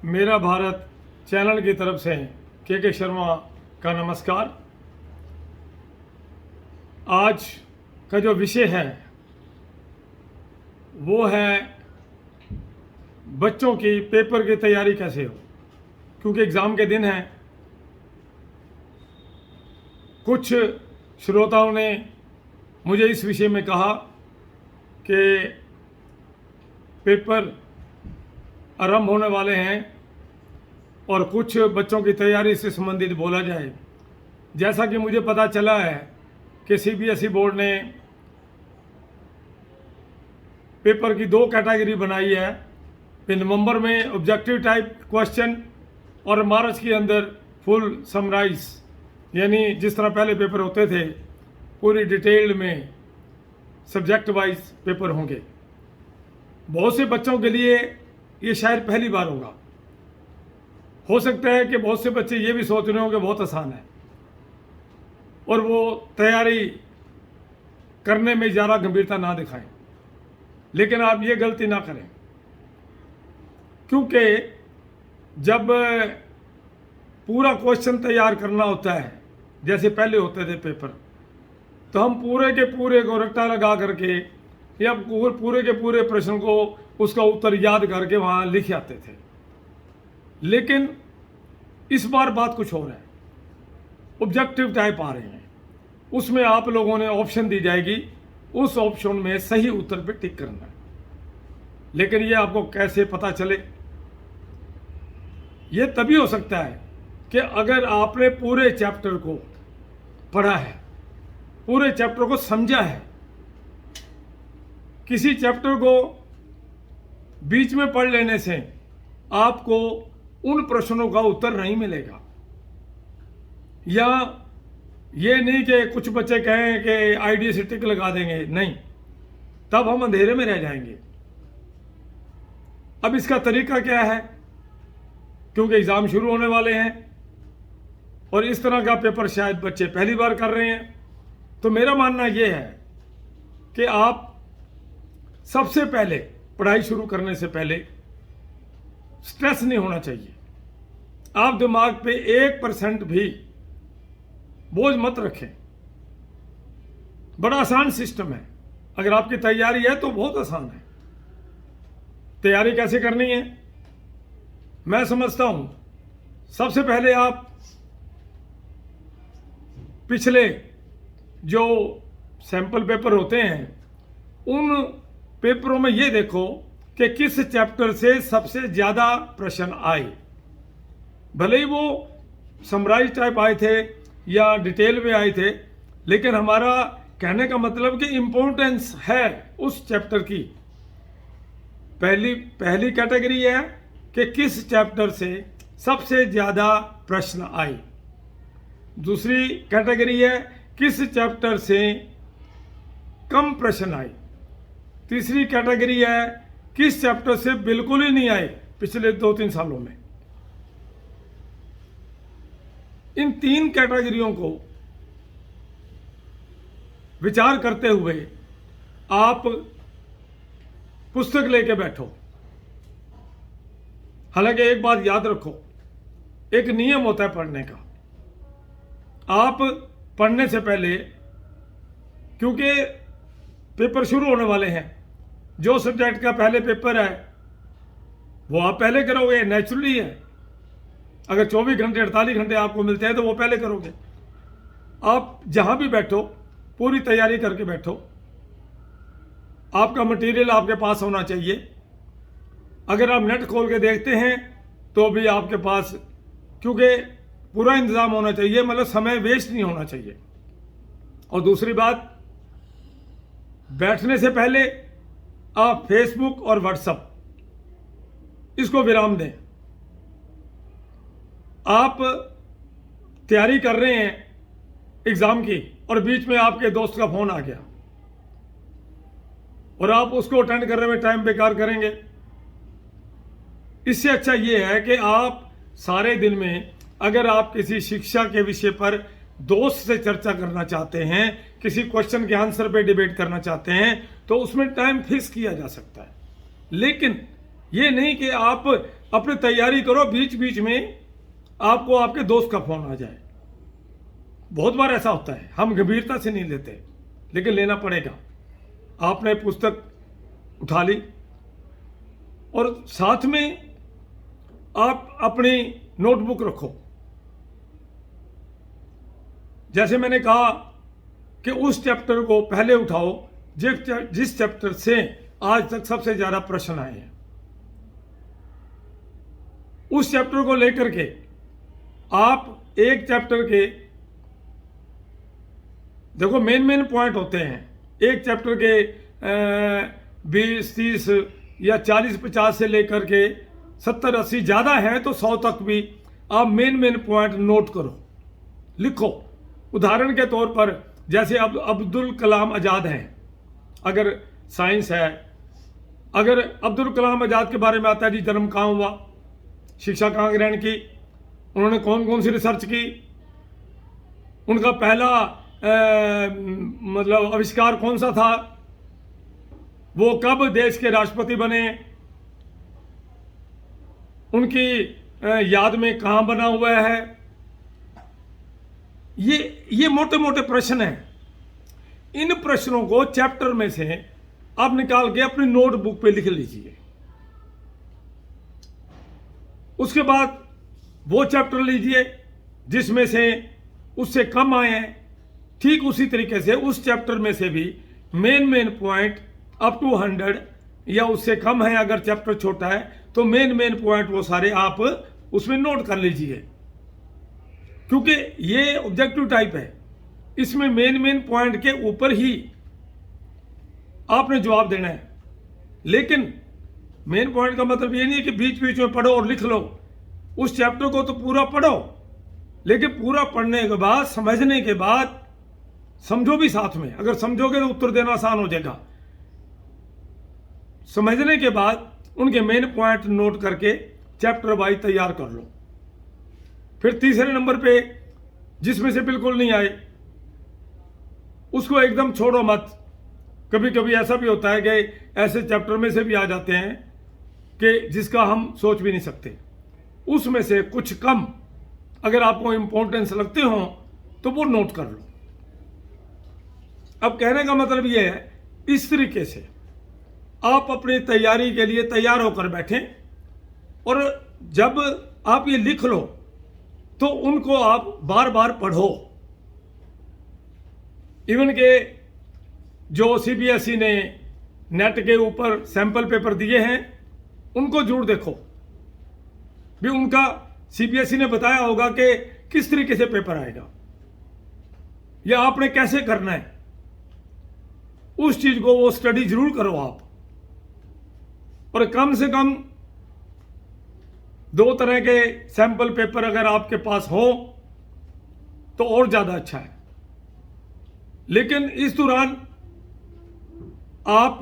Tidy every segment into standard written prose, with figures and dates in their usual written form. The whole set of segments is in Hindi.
मेरा भारत चैनल की तरफ से के शर्मा का नमस्कार। आज का जो विषय है वो है बच्चों की पेपर की तैयारी कैसे हो, क्योंकि एग्ज़ाम के दिन हैं। कुछ श्रोताओं ने मुझे इस विषय में कहा कि पेपर आरंभ होने वाले हैं और कुछ बच्चों की तैयारी से संबंधित बोला जाए। जैसा कि मुझे पता चला है कि सीबीएसई बोर्ड ने पेपर की 2 कैटेगरी बनाई है। नवंबर में ऑब्जेक्टिव टाइप क्वेश्चन और मार्च के अंदर फुल समराइज, यानी जिस तरह पहले पेपर होते थे पूरी डिटेल में सब्जेक्ट वाइज पेपर होंगे। बहुत से बच्चों के लिए ये शायद पहली बार होगा। हो सकता है कि बहुत से बच्चे ये भी सोच रहे हो कि बहुत आसान है और वो तैयारी करने में ज़्यादा गंभीरता ना दिखाएं, लेकिन आप ये गलती ना करें, क्योंकि जब पूरा क्वेश्चन तैयार करना होता है जैसे पहले होते थे पेपर, तो हम पूरे के पूरे को रट्टा लगा करके या पूरे के पूरे प्रश्न को उसका उत्तर याद करके वहाँ लिख आते थे। लेकिन इस बार बात कुछ और है। ऑब्जेक्टिव टाइप आ रहे हैं, उसमें आप लोगों ने ऑप्शन दी जाएगी, उस ऑप्शन में सही उत्तर पे टिक करना है। लेकिन ये आपको कैसे पता चले? ये तभी हो सकता है कि अगर आपने पूरे चैप्टर को पढ़ा है, पूरे चैप्टर को समझा है। किसी चैप्टर को बीच में पढ़ लेने से आपको उन प्रश्नों का उत्तर नहीं मिलेगा। या ये नहीं कि कुछ बच्चे कहें कि आईडी से टिक लगा देंगे, नहीं, तब हम अंधेरे में रह जाएंगे। अब इसका तरीका क्या है? क्योंकि एग्ज़ाम शुरू होने वाले हैं और इस तरह का पेपर शायद बच्चे पहली बार कर रहे हैं, तो मेरा मानना यह है कि आप सबसे पहले पढ़ाई शुरू करने से पहले स्ट्रेस नहीं होना चाहिए। आप दिमाग पे 1% भी बोझ मत रखें। बड़ा आसान सिस्टम है। अगर आपकी तैयारी है तो बहुत आसान है। तैयारी कैसे करनी है मैं समझता हूं। सबसे पहले आप पिछले जो सैंपल पेपर होते हैं उन पेपरों में ये देखो कि किस चैप्टर से सबसे ज़्यादा प्रश्न आए। भले ही वो समराइज टाइप आए थे या डिटेल में आए थे, लेकिन हमारा कहने का मतलब कि इम्पोर्टेंस है उस चैप्टर की। पहली कैटेगरी है कि किस चैप्टर से सबसे ज़्यादा प्रश्न आए। दूसरी कैटेगरी है किस चैप्टर से कम प्रश्न आए। तीसरी कैटेगरी है किस चैप्टर से बिल्कुल ही नहीं आए पिछले 2-3 सालों में। इन 3 कैटेगरियों को विचार करते हुए आप पुस्तक लेके बैठो। हालांकि एक बात याद रखो, एक नियम होता है पढ़ने का। आप पढ़ने से पहले, क्योंकि पेपर शुरू होने वाले हैं, जो सब्जेक्ट का पहले पेपर है वो आप पहले करोगे, नेचुरली है। अगर 24 घंटे 48 घंटे आपको मिलते हैं तो वो पहले करोगे। आप जहां भी बैठो पूरी तैयारी करके बैठो। आपका मटेरियल आपके पास होना चाहिए। अगर आप नेट खोल के देखते हैं तो भी आपके पास, क्योंकि पूरा इंतज़ाम होना चाहिए, मतलब समय वेस्ट नहीं होना चाहिए। और दूसरी बात, बैठने से पहले आप फेसबुक और व्हाट्सएप इसको विराम दें। आप तैयारी कर रहे हैं एग्ज़ाम की और बीच में आपके दोस्त का फ़ोन आ गया और आप उसको अटेंड करने में टाइम बेकार करेंगे। इससे अच्छा ये है कि आप सारे दिन में, अगर आप किसी शिक्षा के विषय पर दोस्त से चर्चा करना चाहते हैं, किसी क्वेश्चन के आंसर पे डिबेट करना चाहते हैं, तो उसमें टाइम फिक्स किया जा सकता है। लेकिन ये नहीं कि आप अपनी तैयारी करो, बीच बीच में आपको आपके दोस्त का फोन आ जाए। बहुत बार ऐसा होता है, हम गंभीरता से नहीं लेते, लेकिन लेना पड़ेगा। आपने पुस्तक उठा ली और साथ में आप अपनी नोटबुक रखो। जैसे मैंने कहा कि उस चैप्टर को पहले उठाओ जिस चैप्टर से आज तक सबसे ज्यादा प्रश्न आए हैं। उस चैप्टर को लेकर के आप एक चैप्टर के, देखो मेन पॉइंट होते हैं एक चैप्टर के 20, 30 या 40, 50 से लेकर के 70, 80 ज़्यादा है तो 100 तक भी आप मेन पॉइंट नोट करो, लिखो। उदाहरण के तौर पर जैसे अब अब्दुल कलाम आज़ाद हैं, अगर साइंस है, अगर अब्दुल कलाम आज़ाद के बारे में आता है जी, जन्म कहाँ हुआ, शिक्षा कहाँ ग्रहण की, उन्होंने कौन कौन सी रिसर्च की, उनका पहला मतलब आविष्कार कौन सा था, वो कब देश के राष्ट्रपति बने, उनकी याद में कहाँ बना हुआ है। ये मोटे मोटे प्रश्न हैं। इन प्रश्नों को चैप्टर में से आप निकाल के अपनी नोटबुक पे लिख लीजिए। उसके बाद वो चैप्टर लीजिए जिसमें से उससे कम आए हैं, ठीक उसी तरीके से उस चैप्टर में से भी मेन पॉइंट अप टू 100 या उससे कम है, अगर चैप्टर छोटा है तो मेन पॉइंट वो सारे आप उसमें नोट कर लीजिए। क्योंकि ये ऑब्जेक्टिव टाइप है, इसमें मेन पॉइंट के ऊपर ही आपने जवाब देना है। लेकिन मेन पॉइंट का मतलब ये नहीं है कि बीच बीच में पढ़ो और लिख लो। उस चैप्टर को तो पूरा पढ़ो, लेकिन पूरा पढ़ने के बाद, समझने के बाद समझो भी साथ में। अगर समझोगे तो उत्तर देना आसान हो जाएगा। समझने के बाद उनके मेन पॉइंट नोट करके चैप्टर वाइज तैयार कर लो। फिर तीसरे नंबर पे जिसमें से बिल्कुल नहीं आए उसको एकदम छोड़ो मत। कभी कभी ऐसा भी होता है कि ऐसे चैप्टर में से भी आ जाते हैं कि जिसका हम सोच भी नहीं सकते। उसमें से कुछ कम अगर आपको इंपॉर्टेंस लगते हो तो वो नोट कर लो। अब कहने का मतलब ये है, इस तरीके से आप अपनी तैयारी के लिए तैयार होकर बैठें और जब आप ये लिख लो तो उनको आप बार बार पढ़ो। इवन के जो सीबीएसई ने नेट के ऊपर सैंपल पेपर दिए हैं उनको जरूर देखो भी। उनका सीबीएसई ने बताया होगा कि किस तरीके से पेपर आएगा या आपने कैसे करना है, उस चीज को वो स्टडी जरूर करो आप। और कम से कम 2 तरह के सैंपल पेपर अगर आपके पास हो तो और ज्यादा अच्छा है। लेकिन इस दौरान आप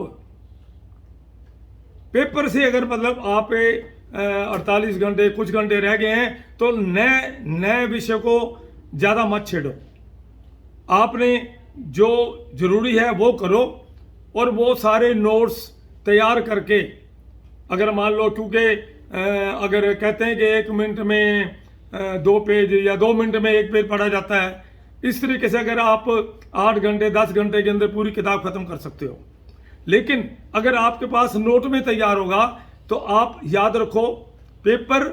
पेपर से अगर मतलब आप 48 घंटे कुछ घंटे रह गए हैं तो नए विषय को ज्यादा मत छेड़ो। आपने जो जरूरी है वो करो और वो सारे नोट्स तैयार करके, अगर मान लो, क्योंकि अगर कहते हैं कि 1 मिनट में 2 पेज या 2 मिनट में 1 पेज पढ़ा जाता है, इस तरीके से अगर आप 8 घंटे 10 घंटे के अंदर पूरी किताब खत्म कर सकते हो। लेकिन अगर आपके पास नोट में तैयार होगा तो आप याद रखो, पेपर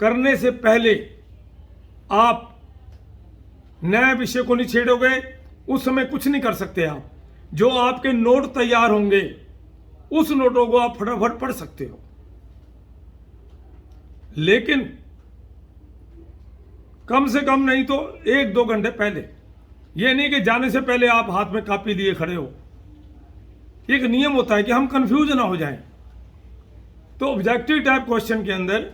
करने से पहले आप नए विषय को नहीं छेड़ोगे, उस समय कुछ नहीं कर सकते आप। जो आपके नोट तैयार होंगे उस नोटों को आप फटाफट पढ़ सकते हो। लेकिन कम से कम नहीं तो 1-2 घंटे पहले, यह नहीं कि जाने से पहले आप हाथ में कॉपी लिए खड़े हो। एक नियम होता है कि हम कंफ्यूज ना हो जाएं। तो ऑब्जेक्टिव टाइप क्वेश्चन के अंदर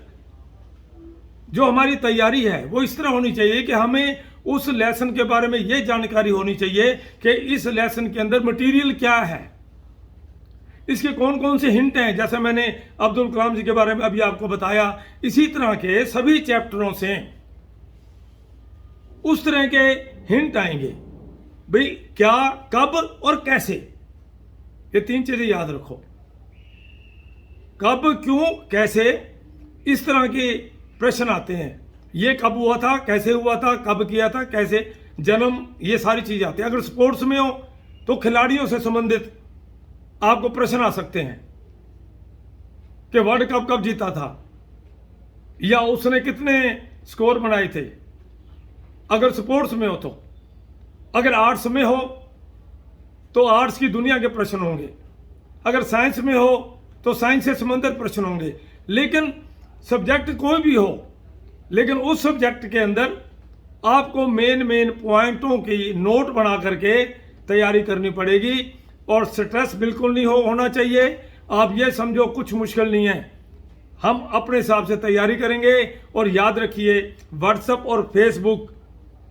जो हमारी तैयारी है वो इस तरह होनी चाहिए कि हमें उस लेसन के बारे में ये जानकारी होनी चाहिए कि इस लेसन के अंदर मटेरियल क्या है, इसके कौन कौन से हिंट हैं। जैसे मैंने अब्दुल कलाम जी के बारे में अभी आपको बताया, इसी तरह के सभी चैप्टरों से उस तरह के हिंट आएंगे। भाई क्या, कब और कैसे, ये 3 चीजें याद रखो। कब, क्यों, कैसे, इस तरह के प्रश्न आते हैं। ये कब हुआ था, कैसे हुआ था, कब किया था, कैसे जन्म, ये सारी चीज़ें आती हैं। अगर स्पोर्ट्स में हो तो खिलाड़ियों से संबंधित आपको प्रश्न आ सकते हैं कि वर्ल्ड कप कब जीता था, या उसने कितने स्कोर बनाए थे, अगर स्पोर्ट्स में हो तो। अगर आर्ट्स में हो तो आर्ट्स की दुनिया के प्रश्न होंगे, अगर साइंस में हो तो साइंस से संबंधित प्रश्न होंगे। लेकिन सब्जेक्ट कोई भी हो, लेकिन उस सब्जेक्ट के अंदर आपको मेन पॉइंटों की नोट बना करके तैयारी करनी पड़ेगी, और स्ट्रेस बिल्कुल नहीं होना चाहिए। आप ये समझो कुछ मुश्किल नहीं है, हम अपने हिसाब से तैयारी करेंगे। और याद रखिए, व्हाट्सएप और फेसबुक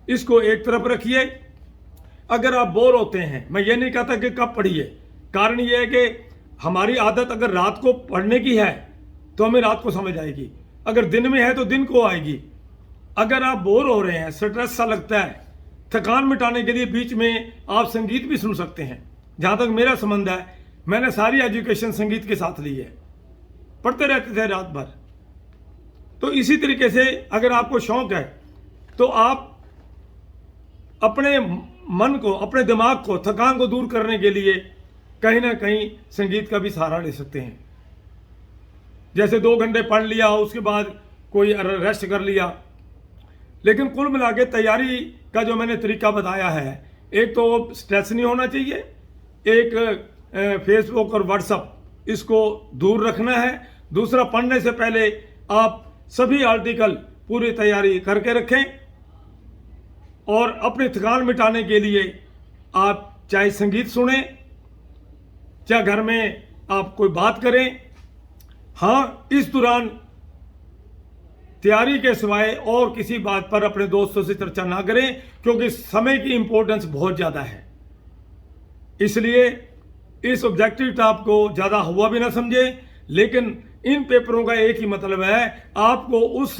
इसको एक तरफ रखिए। अगर आप बोर होते हैं, मैं ये नहीं कहता कि कब पढ़िए, कारण ये है कि हमारी आदत अगर रात को पढ़ने की है तो हमें रात को समझ आएगी, अगर दिन में है तो दिन को आएगी। अगर आप बोर हो रहे हैं, स्ट्रेस सा लगता है, थकान मिटाने के लिए बीच में आप संगीत भी सुन सकते हैं। जहाँ तक मेरा संबंध है, मैंने सारी एजुकेशन संगीत के साथ ली है, पढ़ते रहते थे रात भर। तो इसी तरीके से अगर आपको शौक है तो आप अपने मन को, अपने दिमाग को, थकान को दूर करने के लिए कहीं ना कहीं संगीत का भी सहारा ले सकते हैं। जैसे 2 घंटे पढ़ लिया, उसके बाद कोई रेस्ट कर लिया। लेकिन कुल मिला के तैयारी का जो मैंने तरीका बताया है, एक तो स्ट्रेस नहीं होना चाहिए, एक फेसबुक और व्हाट्सएप इसको दूर रखना है, दूसरा पढ़ने से पहले आप सभी आर्टिकल पूरी तैयारी करके रखें, और अपनी थकान मिटाने के लिए आप चाहे संगीत सुने, चाहे घर में आप कोई बात करें। हाँ, इस दौरान तैयारी के सिवाय और किसी बात पर अपने दोस्तों से चर्चा ना करें, क्योंकि समय की इंपॉर्टेंस बहुत ज़्यादा है। इसलिए इस ऑब्जेक्टिव टाइप को ज़्यादा हुआ भी ना समझे। लेकिन इन पेपरों का एक ही मतलब है, आपको उस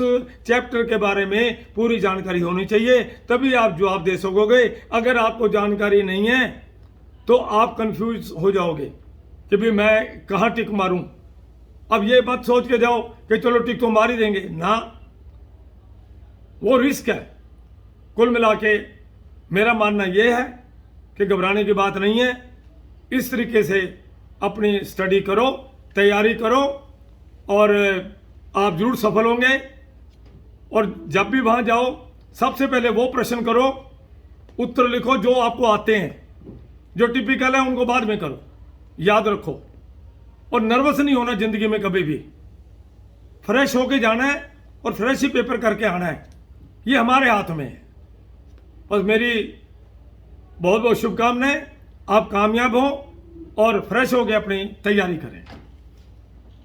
चैप्टर के बारे में पूरी जानकारी होनी चाहिए, तभी आप जवाब दे सकोगे। अगर आपको जानकारी नहीं है तो आप कंफ्यूज हो जाओगे कि भाई मैं कहाँ टिक मारूं। अब ये मत सोच के जाओ कि चलो टिक तो मार ही देंगे ना, वो रिस्क है। कुल मिला के मेरा मानना यह है कि घबराने की बात नहीं है। इस तरीके से अपनी स्टडी करो, तैयारी करो, और आप जरूर सफल होंगे। और जब भी वहाँ जाओ, सबसे पहले वो प्रश्न करो, उत्तर लिखो जो आपको आते हैं, जो टिपिकल है उनको बाद में करो, याद रखो। और नर्वस नहीं होना जिंदगी में कभी भी, फ्रेश होके जाना है और फ्रेश ही पेपर करके आना है, ये हमारे हाथ में है। बस मेरी बहुत बहुत शुभकामनाएं, आप कामयाब हो और फ्रेश होके अपनी तैयारी करें।